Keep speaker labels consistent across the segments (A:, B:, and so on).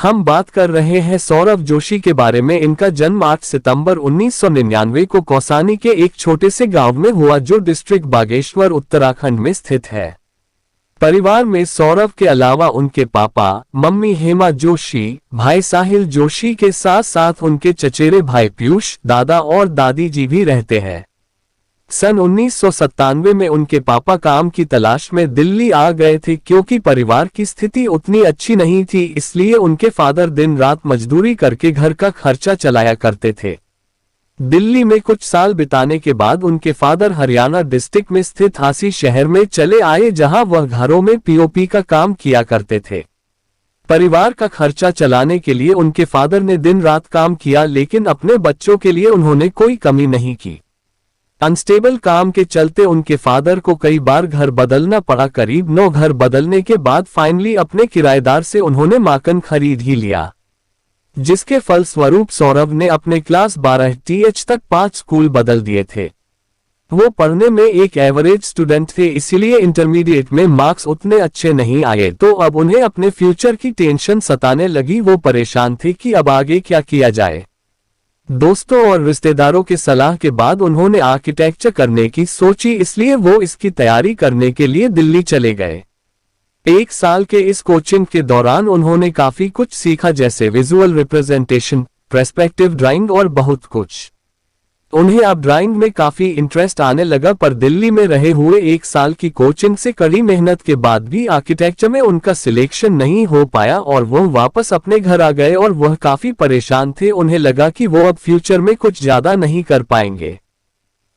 A: हम बात कर रहे हैं सौरभ जोशी के बारे में। इनका जन्म 8 सितंबर 1999 को कौसानी के एक छोटे से गांव में हुआ, जो डिस्ट्रिक्ट बागेश्वर उत्तराखंड में स्थित है। परिवार में सौरभ के अलावा उनके पापा, मम्मी हेमा जोशी, भाई साहिल जोशी के साथ साथ उनके चचेरे भाई पीयूष, दादा और दादी जी भी रहते हैं। सन 1997 में उनके पापा काम की तलाश में दिल्ली आ गए थे। क्योंकि परिवार की स्थिति उतनी अच्छी नहीं थी, इसलिए उनके फादर दिन रात मजदूरी करके घर का खर्चा चलाया करते थे। दिल्ली में कुछ साल बिताने के बाद उनके फादर हरियाणा डिस्ट्रिक्ट में स्थित हांसी शहर में चले आए, जहां वह घरों में पीओपी का काम किया करते थे। परिवार का खर्चा चलाने के लिए उनके फादर ने दिन रात काम किया, लेकिन अपने बच्चों के लिए उन्होंने कोई कमी नहीं की। अनस्टेबल काम के चलते उनके फादर को कई बार घर बदलना पड़ा। करीब 9 घर बदलने के बाद फाइनली अपने किराएदार से उन्होंने मकान खरीद ही लिया, जिसके फलस्वरूप सौरभ ने अपने क्लास 12 TH तक 5 स्कूल बदल दिए थे। वो पढ़ने में एक एवरेज स्टूडेंट थे, इसीलिए इंटरमीडिएट में मार्क्स उतने अच्छे नहीं आए, तो अब उन्हें अपने फ्यूचर की टेंशन सताने लगी। वो परेशान थे कि अब आगे क्या किया जाए। दोस्तों और रिश्तेदारों की सलाह के बाद उन्होंने आर्किटेक्चर करने की सोची, इसलिए वो इसकी तैयारी करने के लिए दिल्ली चले गए। 1 साल के इस कोचिंग के दौरान उन्होंने काफी कुछ सीखा, जैसे विजुअल रिप्रेजेंटेशन, पर्सपेक्टिव ड्राइंग और बहुत कुछ। उन्हें अब ड्राइंग में काफी इंटरेस्ट आने लगा, पर दिल्ली में रहे हुए 1 साल की कोचिंग से कड़ी मेहनत के बाद भी आर्किटेक्चर में उनका सिलेक्शन नहीं हो पाया और वो वापस अपने घर आ गए और वह काफी परेशान थे। उन्हें लगा कि वो अब फ्यूचर में कुछ ज्यादा नहीं कर पाएंगे।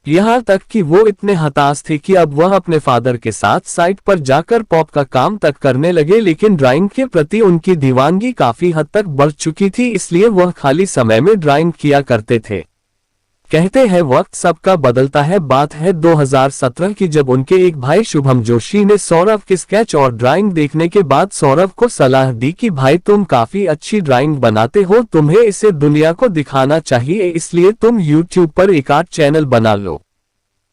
A: यहाँ तक कि वो इतने हताश थे कि अब वह अपने फादर के साथ साइट पर जाकर पॉप का काम तक करने लगे, लेकिन ड्राइंग के प्रति उनकी दीवानगी काफी हद तक बढ़ चुकी थी, इसलिए वह खाली समय में ड्राइंग किया करते थे। कहते हैं वक्त सबका बदलता है। बात है 2017 की, जब उनके एक भाई शुभम जोशी ने सौरभ के स्केच और ड्राइंग देखने के बाद सौरभ को सलाह दी कि भाई तुम काफी अच्छी ड्राइंग बनाते हो, तुम्हें इसे दुनिया को दिखाना चाहिए, इसलिए तुम YouTube पर एक आर्ट चैनल बना लो।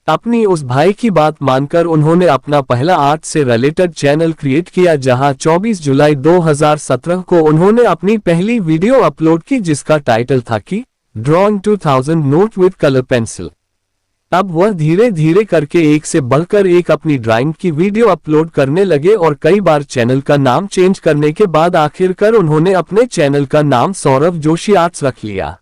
A: अपनी उस भाई की बात मानकर उन्होंने अपना पहला आर्ट से रिलेटेड चैनल क्रिएट किया, जहां 24 जुलाई 2017 को उन्होंने अपनी पहली वीडियो अपलोड की, जिसका टाइटल था कि drawing 2000 note with colour pencil. अब वह धीरे धीरे करके एक से बढ़कर एक अपनी ड्राइंग की वीडियो अपलोड करने लगे और कई बार चैनल का नाम चेंज करने के बाद आखिरकार उन्होंने अपने चैनल का नाम सौरभ जोशी आर्ट्स रख लिया।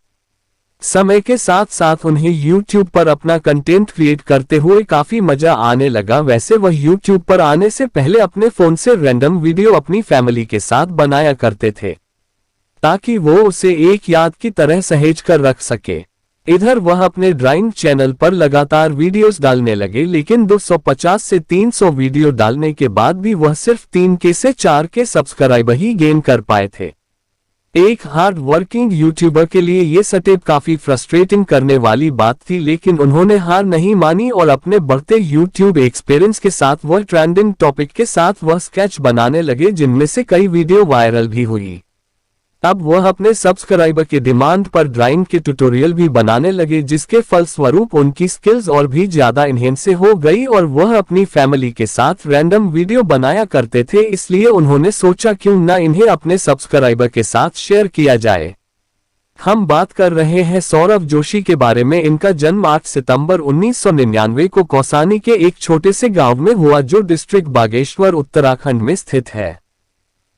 A: समय के साथ साथ उन्हें YouTube पर अपना कंटेंट क्रिएट करते हुए काफी मजा आने लगा। वैसे वह YouTube पर आने से पहले अपने फोन से रैंडम वीडियो अपनी फैमिली के साथ बनाया करते थे, ताकि वो उसे एक याद की तरह सहेज कर रख सके। इधर वह अपने ड्राइंग चैनल पर लगातार वीडियोस डालने लगे, लेकिन 250 से 300 वीडियो डालने के बाद भी वह सिर्फ 3 से 4 सब्सक्राइबर ही गेन कर पाए थे। एक हार्ड वर्किंग यूट्यूबर के लिए ये स्टेप काफी फ्रस्ट्रेटिंग करने वाली बात थी, लेकिन उन्होंने हार नहीं मानी और अपने बढ़ते यूट्यूब एक्सपीरियंस के साथ वह ट्रेंडिंग टॉपिक के साथ वह स्केच बनाने लगे, जिनमें से कई वीडियो वायरल भी हुई। अब वह अपने सब्सक्राइबर के डिमांड पर ड्राइंग के ट्यूटोरियल भी बनाने लगे, जिसके फलस्वरूप उनकी स्किल्स और भी ज्यादा इन्हेंस हो गई और वह अपनी फैमिली के साथ रैंडम वीडियो बनाया करते थे। इसलिए उन्होंने सोचा क्यों ना इन्हें अपने सब्सक्राइबर के साथ शेयर किया जाए। हम बात कर रहे हैं सौरभ जोशी के बारे में। इनका जन्म 8 सितंबर 1999 को कौसानी के एक छोटे से गांव में हुआ, जो डिस्ट्रिक्ट बागेश्वर उत्तराखंड में स्थित है।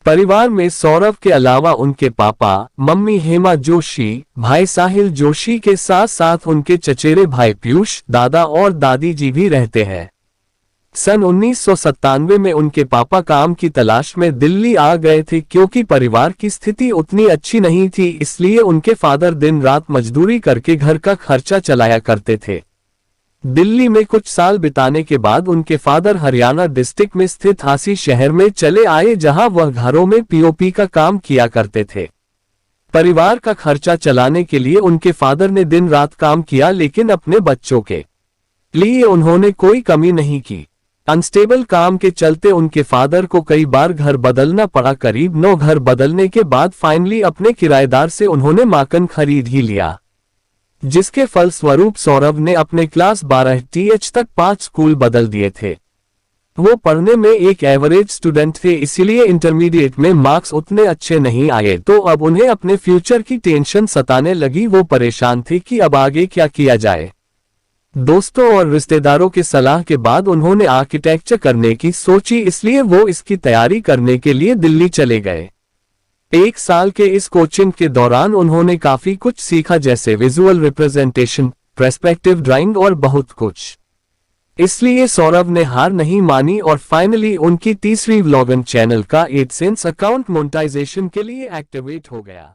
A: परिवार में सौरभ के अलावा उनके पापा, मम्मी हेमा जोशी, भाई साहिल जोशी के साथ साथ उनके चचेरे भाई पीयूष, दादा और दादी जी भी रहते हैं। सन 1997 में उनके पापा काम की तलाश में दिल्ली आ गए थे। क्योंकि परिवार की स्थिति उतनी अच्छी नहीं थी, इसलिए उनके फादर दिन रात मजदूरी करके घर का खर्चा चलाया करते थे। दिल्ली में कुछ साल बिताने के बाद उनके फादर हरियाणा डिस्ट्रिक्ट में स्थित हांसी शहर में चले आए, जहां वह घरों में पीओपी का काम किया करते थे। परिवार का खर्चा चलाने के लिए उनके फादर ने दिन रात काम किया, लेकिन अपने बच्चों के लिए उन्होंने कोई कमी नहीं की। अनस्टेबल काम के चलते उनके फादर को कई बार घर बदलना पड़ा। करीब 9 घर बदलने के बाद फाइनली अपने किराएदार से उन्होंने मकान खरीद ही लिया, जिसके फलस्वरूप सौरभ ने अपने क्लास 12 TH तक 5 स्कूल बदल दिए थे। वो पढ़ने में एक एवरेज स्टूडेंट थे, इसीलिए इंटरमीडिएट में मार्क्स उतने अच्छे नहीं आए, तो अब उन्हें अपने फ्यूचर की टेंशन सताने लगी। वो परेशान थे कि अब आगे क्या किया जाए। दोस्तों और रिश्तेदारों की सलाह के बाद उन्होंने आर्किटेक्चर करने की सोची, इसलिए वो इसकी तैयारी करने के लिए दिल्ली चले गए। 1 साल के इस कोचिंग के दौरान उन्होंने काफी कुछ सीखा, जैसे विजुअल रिप्रेजेंटेशन, पर्सपेक्टिव ड्राइंग और बहुत कुछ। इसलिए सौरभ ने हार नहीं मानी और फाइनली उनकी तीसरी व्लॉगिंग चैनल का एडसेंस अकाउंट मोनेटाइजेशन के लिए एक्टिवेट हो गया।